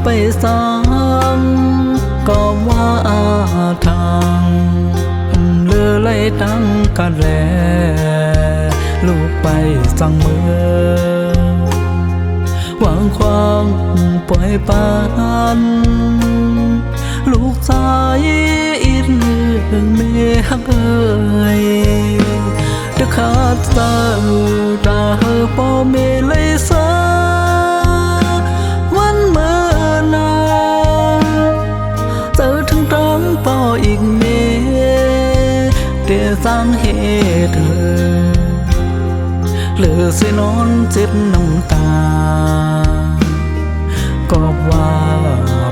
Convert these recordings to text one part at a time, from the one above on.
ไปซ้ำก็ว่าทางเลือไหลตั้งกันแลลูกไปสั่งเมืองหวังความปล่อยปานลูกชายอินเมียฮักเอ่ยเดขาดตาตาเฮอพ่อเมเลยสาวันเมื่อนาเจอถึงตั้งป่ออีกเมเดี๋ยวสร้างเหตุเหลือเสียนอนเจ็บน้ำตาก็ว่า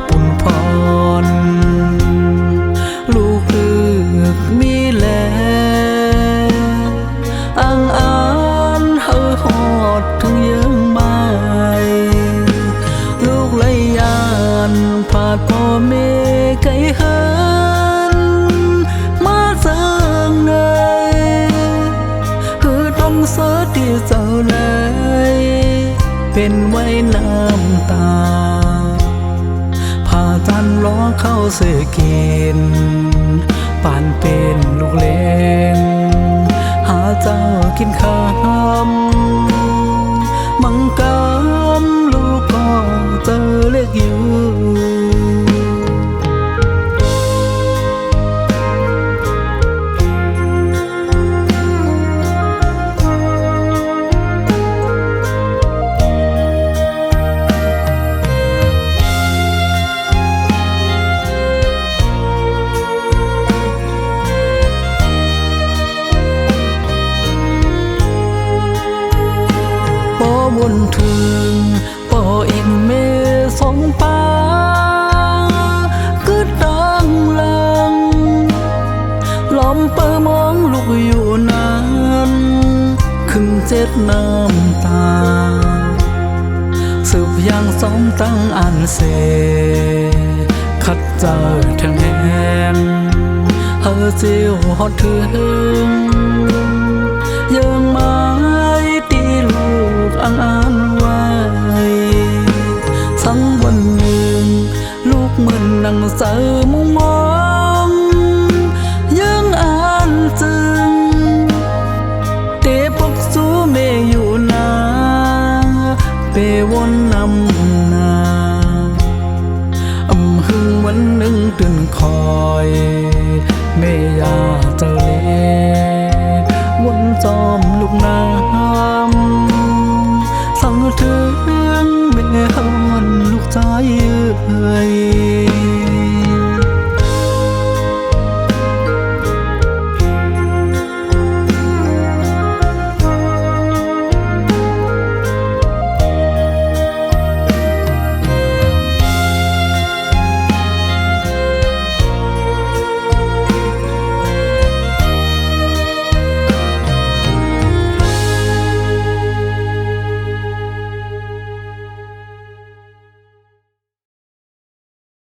ปุ่นพรลูกเลือกมีแลอ่างอ่านเฮอหอดถึงยังไม่ลูกเลยยานผาดพ่อเมไกลเฮินมาเสิงเนยคือต้องเสียที่เจ้าเลยเป็นไว้น้ำตาพาจันล้อเข้าเสือกินป่านเป็นลูกเล่นหาเจ้ากินคำมังกำลูกก็เจอเล็กอยู่วนถึงป่ออีกเมสองป่าก็ดังลังล้อมเปิมองลูกอยู่นั้นขึ้นเจ็ดน้ำตาสืบยังสองตั้งอันเสขัดเจอทางแหงเฮอเจียวหอดถึงยังไม้ตีลูกอ่านไว้สังวันหนึ่งลูกเหมือนนั่งเสือมุมมองยังอ่านจึงเตะปกสู้เมอยู่นาเปวนนำนาหึงวันหนึ่งตื่นคอยเมยาเจอเลวนจอมลูกน้ำสั่งถึงเมหอนลูกใจเอ่ย